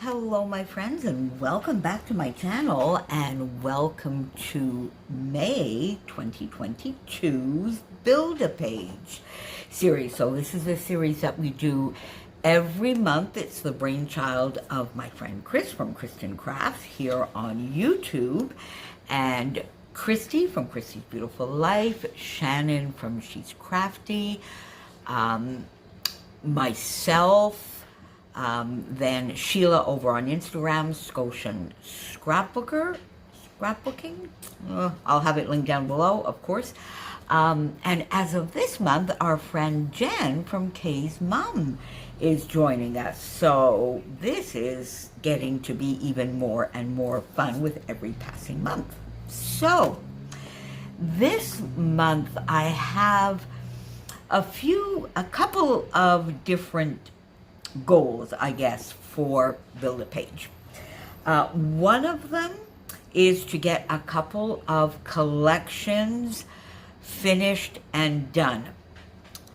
Hello my friends, and welcome back to my channel, and welcome to May 2022's Build a Page series. So this is a series that we do every month. It's the brainchild of my friend Chris from Kristen Crafts here on YouTube, and Christy from Christy's Beautiful Life, Shannon from She's Crafty, myself, then Sheila over on Instagram, Scotian Scrapbooking. I'll have it linked down below, of course. And as of this month, our friend Jen from Kay's Mom is joining us. So this is getting to be even more and more fun with every passing month. So this month I have a couple of different goals, I guess, for Build a Page. One of them is to get a couple of collections finished and done.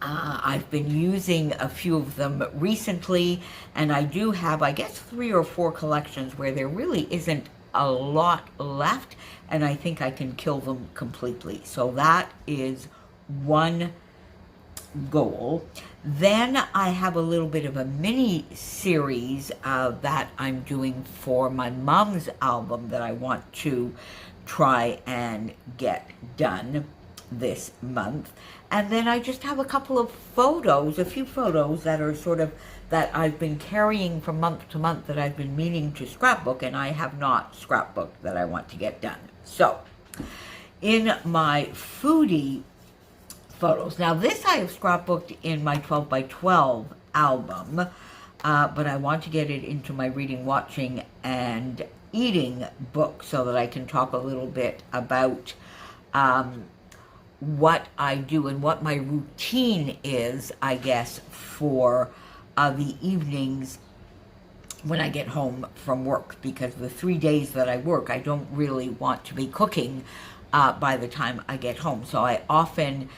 I've been using a few of them recently, and I do have, I guess, 3 or 4 collections where there really isn't a lot left, and I think I can kill them completely. So that is one goal. Then I have a little bit of a mini series that I'm doing for my mom's album that I want to try and get done this month. And then I just have a couple of photos, a few photos that are sort of that I've been carrying from month to month that I've been meaning to scrapbook, and I have not scrapbooked that I want to get done. So in my Foodie photos. Now this I have scrapbooked in my 12 by 12 album, but I want to get it into my reading, watching, and eating book so that I can talk a little bit about what I do and what my routine is, I guess, for the evenings when I get home from work, because the 3 days that I work, I don't really want to be cooking by the time I get home. So I often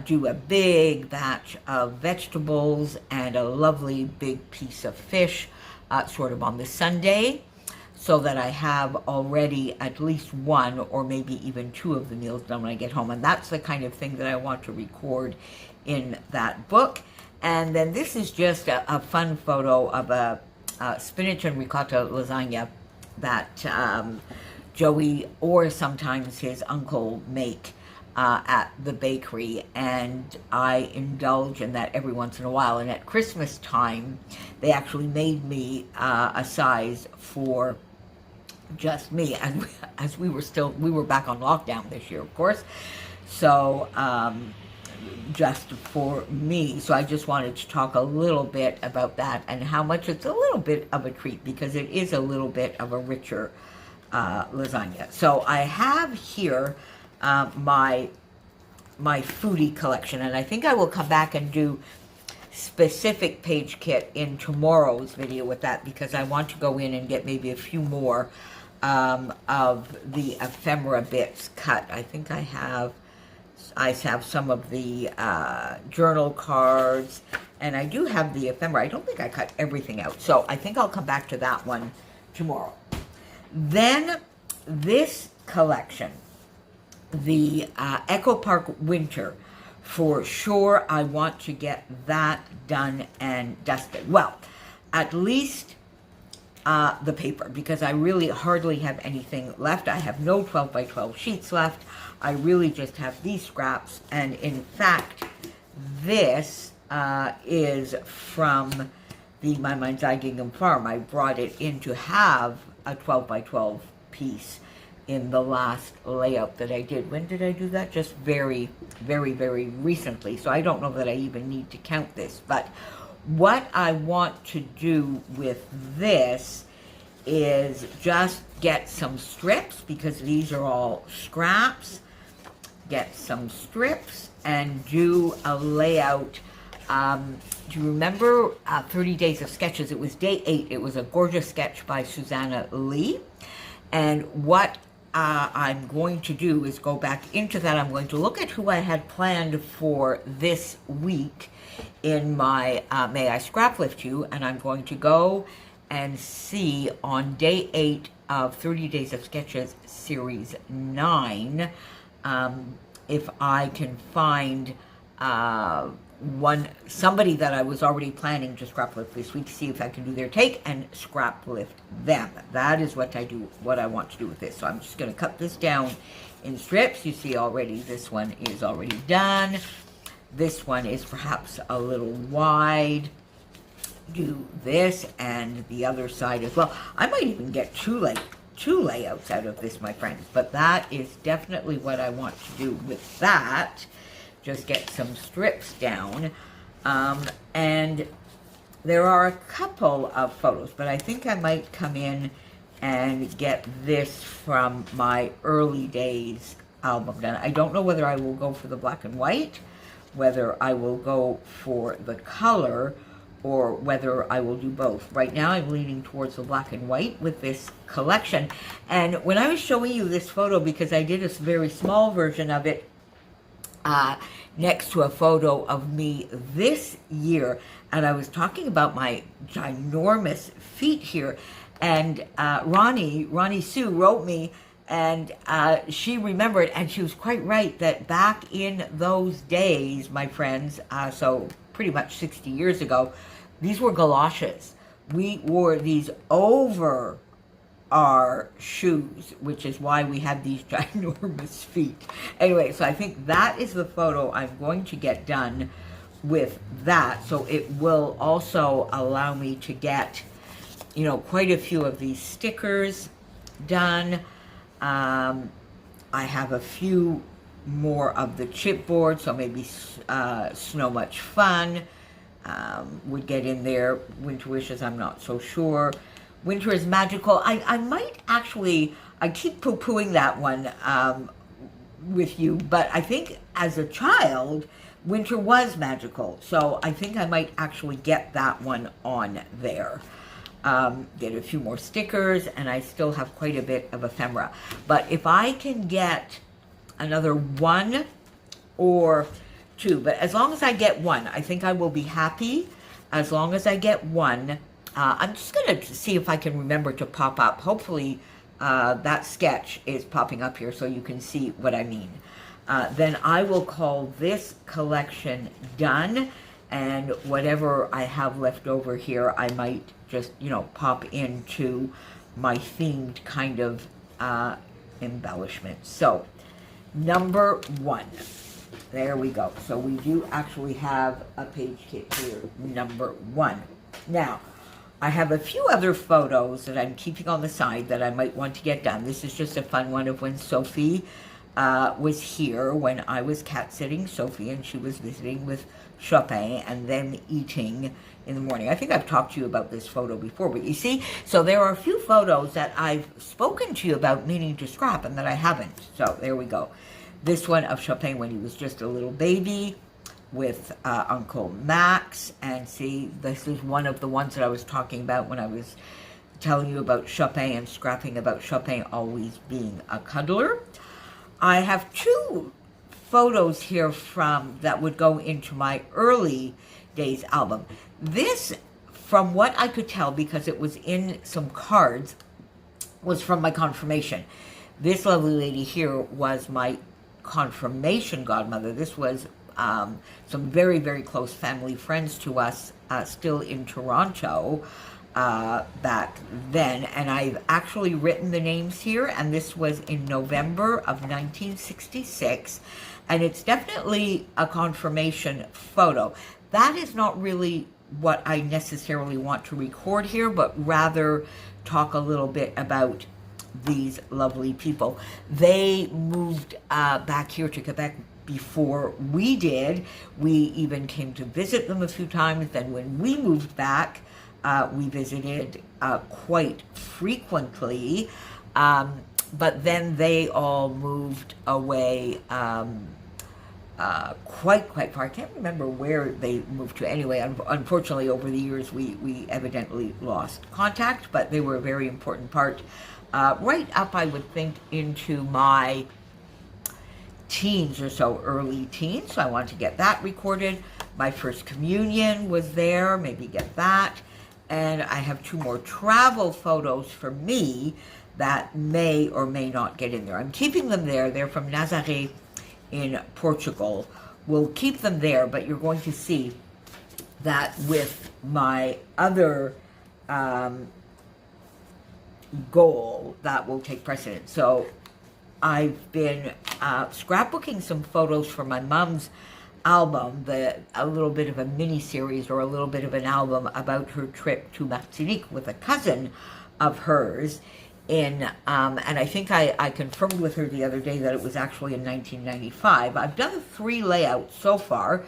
do a big batch of vegetables and a lovely big piece of fish sort of on the Sunday, so that I have already at least 1 or maybe even 2 of the meals done when I get home. And that's the kind of thing that I want to record in that book. And then this is just a fun photo of a spinach and ricotta lasagna that Joey or sometimes his uncle make at the bakery, and I indulge in that every once in a while. And at Christmas time, they actually made me a size for just me, and as we were back on lockdown this year, of course, so just for me. So I just wanted to talk a little bit about that and how much it's a little bit of a treat, because it is a little bit of a richer lasagna. So I have here my Foodie collection, and I think I will come back and do specific page kit in tomorrow's video with that, because I want to go in and get maybe a few more of the ephemera bits cut. I think I have some of the journal cards, and I do have the ephemera. I don't think I cut everything out, so I think I'll come back to that one tomorrow. Then this collection, the Echo Park Winter, for sure I want to get that done and dusted. Well, at least the paper, because I really hardly have anything left. I have no 12 by 12 sheets left. I really just have these scraps, and in fact this is from the My Mind's Eye Gingham Farm. I brought it in to have a 12 by 12 piece in the last layout that I did. When did I do that? Just very, very, very recently. So I don't know that I even need to count this. But what I want to do with this is just get some strips, because these are all scraps. Get some strips and do a layout. Do you remember 30 Days of Sketches? It was day 8. It was a gorgeous sketch by Susanna Lee. And what I'm going to do is go back into that. I'm going to look at who I had planned for this week in my May I Scrap Lift You, and I'm going to go and see on day 8 of 30 Days of Sketches Series 9 if I can find somebody that I was already planning to scrap lift this week, see if I can do their take and scrap lift them. That is what I want to do with this. So I'm just going to cut this down in strips. You see already this one is already done. This one is perhaps a little wide. Do this and the other side as well. I might even get two layouts out of this, my friends, but that is definitely what I want to do with that. Just get some strips down, and there are a couple of photos, but I think I might come in and get this from my early days album done. I don't know whether I will go for the black and white, whether I will go for the color, or whether I will do both. Right now I'm leaning towards the black and white with this collection. And when I was showing you this photo, because I did a very small version of it next to a photo of me this year, and I was talking about my ginormous feet here, and Ronnie Sue wrote me, and she remembered, and she was quite right, that back in those days, my friends, so pretty much 60 years ago, these were galoshes. We wore these over our shoes, which is why we had these ginormous feet. Anyway, so I think that is the photo I'm going to get done with that. So it will also allow me to get, you know, quite a few of these stickers done. I have a few more of the chipboard, so maybe Snow Much Fun would get in there. Winter Wishes, I'm not so sure. Winter is Magical. I might actually, I keep poo-pooing that one with you, but I think as a child, Winter was magical. So I think I might actually get that one on there. Get a few more stickers, and I still have quite a bit of ephemera. But if I can get another one or two, but as long as I get one, I think I will be happy. As long as I get one, I'm just going to see if I can remember to pop up. Hopefully that sketch is popping up here so you can see what I mean. Then I will call this collection done, and whatever I have left over here, I might just, you know, pop into my themed kind of embellishment. So, number 1. There we go. So we do actually have a page kit here, number 1. Now, I have a few other photos that I'm keeping on the side that I might want to get done. This is just a fun one of when Sophie was here, when I was cat-sitting Sophie, and she was visiting with Chopin and then eating in the morning. I think I've talked to you about this photo before, but you see, so there are a few photos that I've spoken to you about meaning to scrap and that I haven't. So there we go. This one of Chopin when he was just a little baby with Uncle Max. And see, this is one of the ones that I was talking about when I was telling you about Chopin and scrapping about Chopin always being a cuddler. I have 2 photos here from that would go into my early days album. This, from what I could tell, because it was in some cards, was from my confirmation. This lovely lady here was my confirmation godmother. This was some very, very close family friends to us, still in Toronto back then. And I've actually written the names here, and this was in November of 1966. And it's definitely a confirmation photo. That is not really what I necessarily want to record here, but rather talk a little bit about these lovely people. They moved back here to Quebec before we did. We even came to visit them a few times. Then when we moved back, we visited quite frequently. But then they all moved away quite far. I can't remember where they moved to anyway. Unfortunately, over the years, we evidently lost contact, but they were a very important part right up, I would think, into my teens or so, early teens. So I wanted to get that recorded. My first communion was there, maybe get that. And I have 2 more travel photos for me that may or may not get in there. I'm keeping them there. They're from Nazaré in Portugal. We'll keep them there, but you're going to see that with my other goal, that will take precedence. So I've been scrapbooking some photos for my mom's album, a little bit of a mini-series or a little bit of an album about her trip to Martinique with a cousin of hers and I think I confirmed with her the other day that it was actually in 1995. I've done 3 layouts so far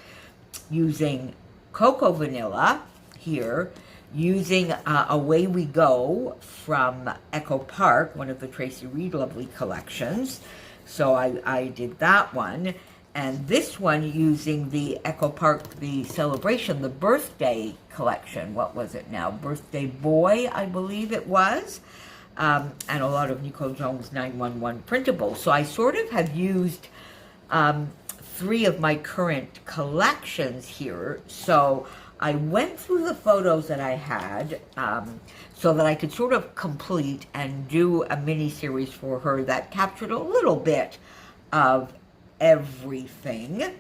using Cocoa Vanilla here, using Away We Go from Echo Park, one of the Tracy Reed Lovely collections. So I did that one. And this one using the Echo Park, the Celebration, the birthday collection. What was it now? Birthday Boy, I believe it was. And a lot of Nicole Jones 911 printables. So I sort of have used 3 of my current collections here. So I went through the photos that I had so that I could sort of complete and do a mini-series for her that captured a little bit of everything.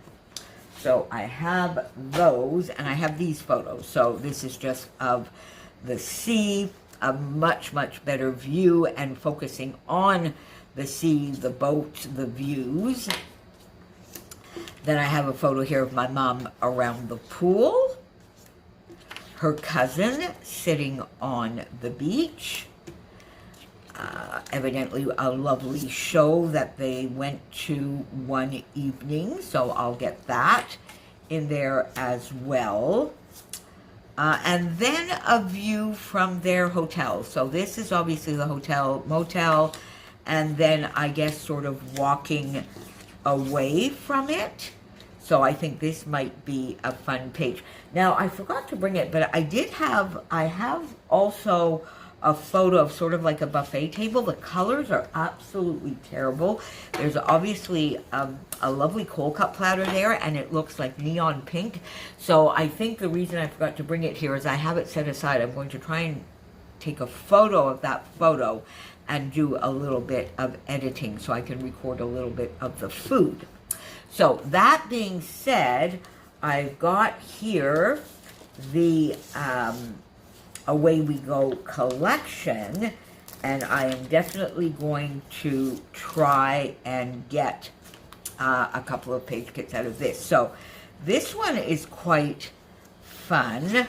So I have those, and I have these photos. So this is just of the sea, a much, much better view and focusing on the sea, the boat, the views. Then I have a photo here of my mom around the pool, her cousin sitting on the beach. Evidently a lovely show that they went to one evening, so I'll get that in there as well. And then a view from their hotel. So this is obviously the hotel motel, and then I guess sort of walking away from it. So I think this might be a fun page. Now I forgot to bring it, but I have also a photo of sort of like a buffet table. The colors are absolutely terrible. There's obviously a lovely cold cut platter there, and it looks like neon pink. So I think the reason I forgot to bring it here is I have it set aside. I'm going to try and take a photo of that photo and do a little bit of editing so I can record a little bit of the food. So that being said, I've got here the Away We Go collection, and I am definitely going to try and get a couple of page kits out of this. So this one is quite fun.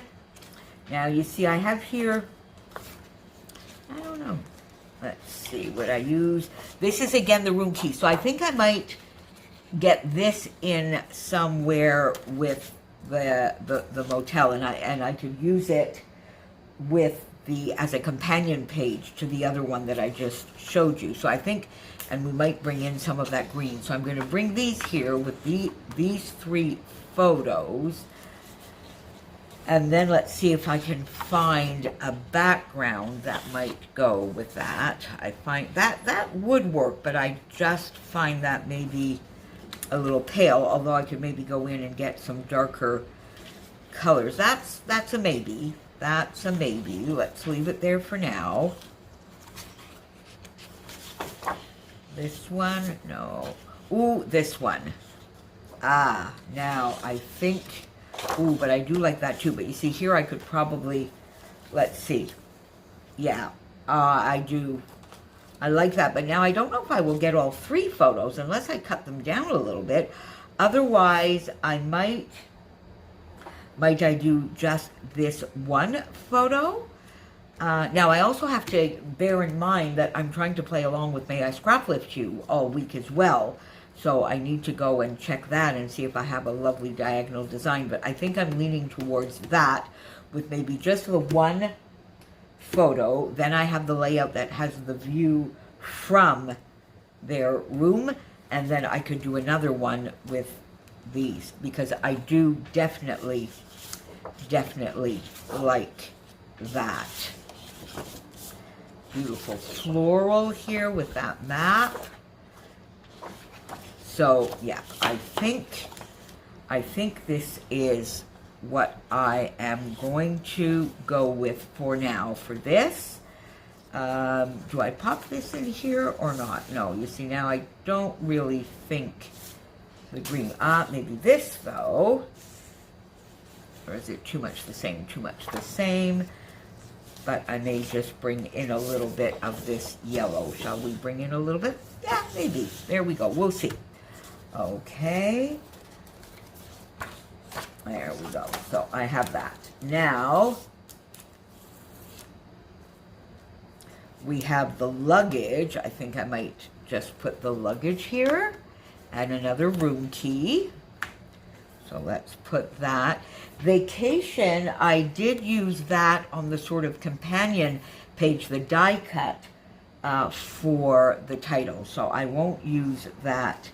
Now you see I have here, I don't know, let's see what I use. This is again the room key, so I think I might get this in somewhere with the motel, and I could use it with as a companion page to the other one that I just showed you. So I think, and we might bring in some of that green. So I'm going to bring these here with these 3 photos, and then let's see if I can find a background that might go with that. I find that would work, but I just find that maybe a little pale, although I could maybe go in and get some darker colors. That's a maybe. That's a maybe. Let's leave it there for now. This one, no. Ooh, this one. Ah, now I think, ooh, but I do like that too. But you see here I could probably, let's see. Yeah, I do. I like that, but now I don't know if I will get all 3 photos unless I cut them down a little bit. Otherwise, I might I do just this one photo? Now, I also have to bear in mind that I'm trying to play along with May I Scrap Lift You all week as well. So I need to go and check that and see if I have a lovely diagonal design. But I think I'm leaning towards that with maybe just the one photo. Then I have the layout that has the view from their room. And then I could do another one with these, because I do definitely like that. Beautiful floral here with that map. So yeah, I think this is what I am going to go with for now for this. Do I pop this in here or not? No, you see now I don't really think the green, maybe this though. Or is it too much the same? Too much the same. But I may just bring in a little bit of this yellow. Shall we bring in a little bit? Yeah, maybe. There we go. We'll see. Okay. There we go. So I have that. Now, we have the luggage. I think I might just put the luggage here. And another room key. So let's put that. Vacation, I did use that on the sort of companion page, the die cut, for the title. So I won't use that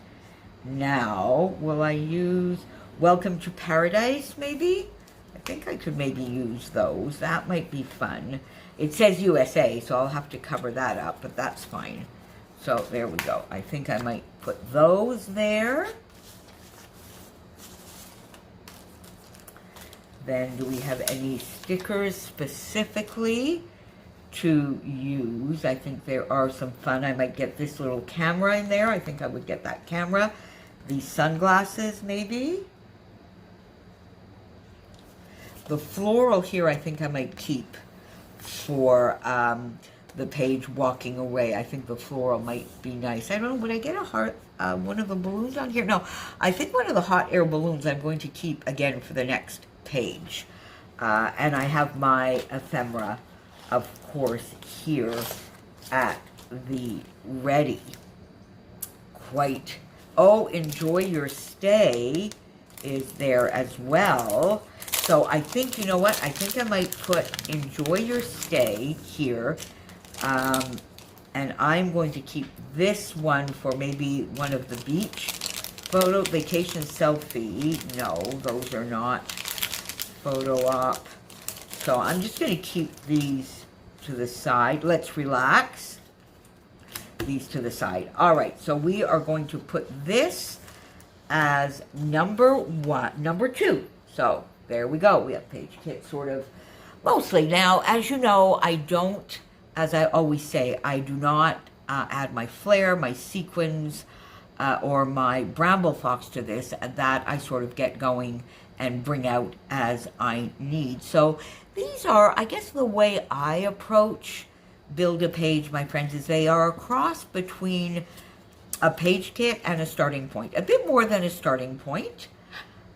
now. Will I use Welcome to Paradise, maybe? I think I could maybe use those. That might be fun. It says USA, so I'll have to cover that up, but that's fine. So there we go. I think I might put those there. Then do we have any stickers specifically to use? I think there are some fun. I might get this little camera in there. I think I would get that camera. These sunglasses maybe. The floral here I think I might keep for the page walking away. I think the floral might be nice. I don't know, would I get a heart, one of the balloons on here? No, I think one of the hot air balloons I'm going to keep again for the next page. And I have my ephemera, of course, here at the ready. Quite, oh, enjoy your stay is there as well. So I think, you know what, I think I might put enjoy your stay here. And I'm going to keep this one for maybe one of the beach photo, vacation selfie. No, those are not. Photo op. So I'm just going to keep these to the side. Let's relax. These to the side. All right, so we are going to put this as number 2. So there we go. We have page kit sort of mostly. Now, as you know, I don't, as I always say, I do not add my flare, my sequins, or my bramble fox to this. That I sort of get going and bring out as I need. So these are, I guess, the way I approach Build a Page, my friends, is they are a cross between a page kit and a starting point. A bit more than a starting point,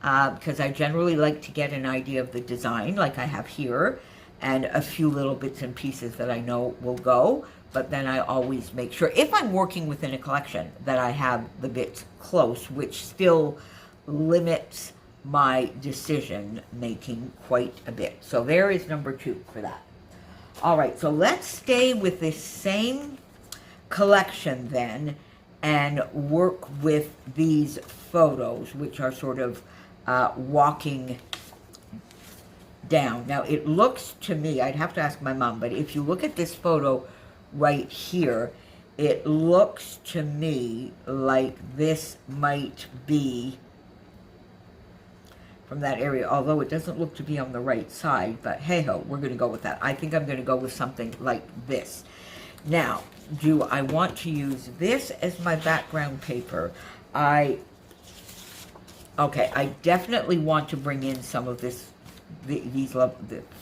because I generally like to get an idea of the design, like I have here, and a few little bits and pieces that I know will go. But then I always make sure, if I'm working within a collection, that I have the bits close, which still limits my decision making quite a bit. So there is number 2 for that. All right, so let's stay with this same collection then and work with these photos, which are sort of walking down. Now it looks to me, I'd have to ask my mom, but if you look at this photo right here, it looks to me like this might be from that area, although it doesn't look to be on the right side, but hey-ho, we're going to go with that. I think I'm going to go with something like this. Now, do I want to use this as my background paper? Okay, I definitely want to bring in some of this, the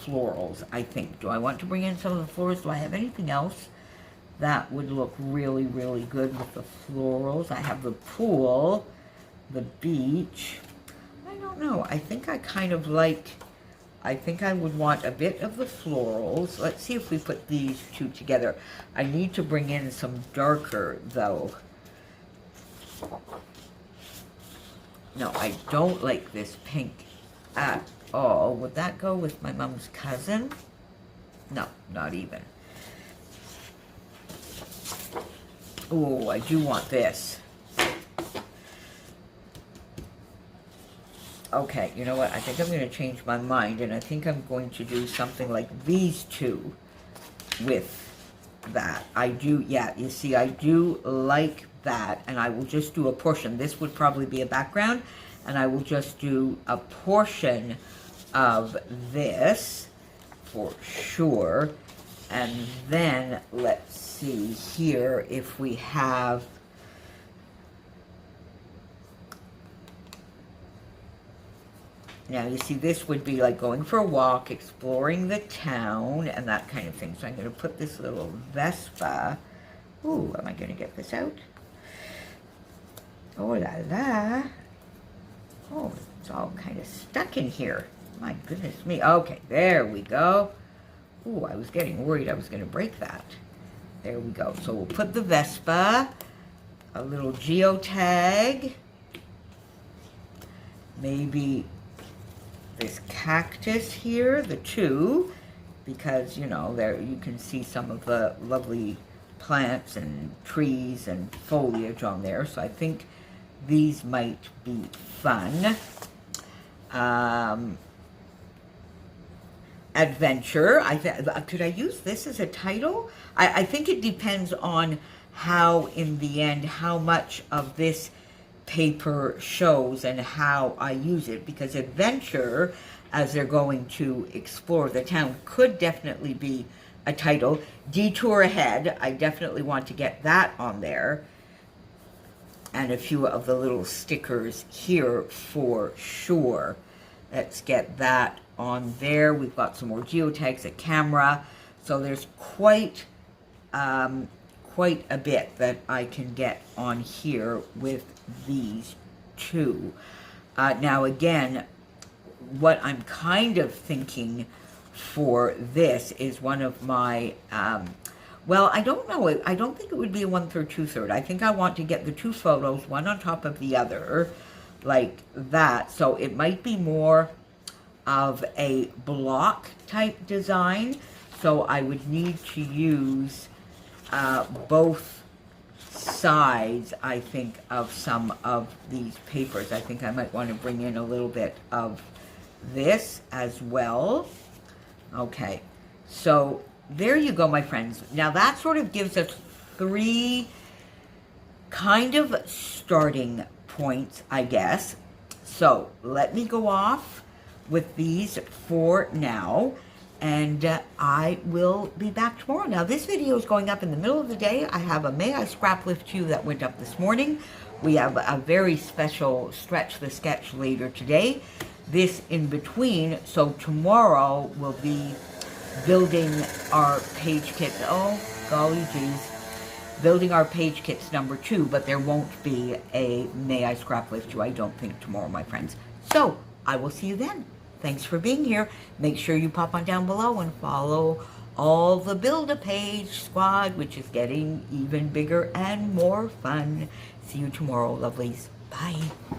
florals, I think. Do I want to bring in some of the florals? Do I have anything else that would look really, really good with the florals? I have the pool, the beach. I don't know. I think I kind of like, I think I would want a bit of the florals. Let's see if we put these two together. I need to bring in some darker, though. No, I don't like this pink at all. Would that go with my mom's cousin? No, not even. Oh, I do want this. Okay, you know what? I think I'm going to change my mind, and I think I'm going to do something like these two with that. I do, yeah, you see, I do like that, and I will just do a portion. This would probably be a background, and I will just do a portion of this for sure. And then let's see here if we have now you see this would be like going for a walk, exploring the town and that kind of thing. So I'm going to put this little Vespa. Ooh, am I going to get this out? Oh la la. Oh, it's all kind of stuck in here. My goodness me. Okay, there we go. Ooh, I was getting worried I was going to break that. There we go. So we'll put the Vespa, a little geotag, maybe this cactus here, the two, because, you know, there you can see some of the lovely plants and trees and foliage on there. So I think these might be fun. Adventure. Could I use this as a title? I think it depends on how, in the end, how much of this paper shows and how I use it, because adventure, as they're going to explore the town, could definitely be a title. Detour ahead, I definitely want to get that on there. And a few of the little stickers here for sure. Let's get that on there. We've got some more geotags, a camera. So there's quite a bit that I can get on here with these two. Now again, what I'm kind of thinking for this is one of my, well, I don't know. I don't think it would be a 1/3, 2/3. I think I want to get the two photos, one on top of the other, like that. So it might be more of a block type design. So I would need to use both sides, I think, of some of these papers. I think I might want to bring in a little bit of this as well. Okay, so there you go, my friends. Now that sort of gives us 3 kind of starting points, I guess. So let me go off with these for now, and I will be back tomorrow. Now this video is going up in the middle of the day. I have a May I Scrap Lift You that went up this morning. We have a very special Stretch the Sketch later today. This in between, so tomorrow we'll be building our page kit. Oh, golly geez. Building our page kits number 2, but there won't be a May I Scrap Lift You, I don't think, tomorrow, my friends. So I will see you then. Thanks for being here. Make sure you pop on down below and follow all the Build-A-Page squad, which is getting even bigger and more fun. See you tomorrow, lovelies. Bye.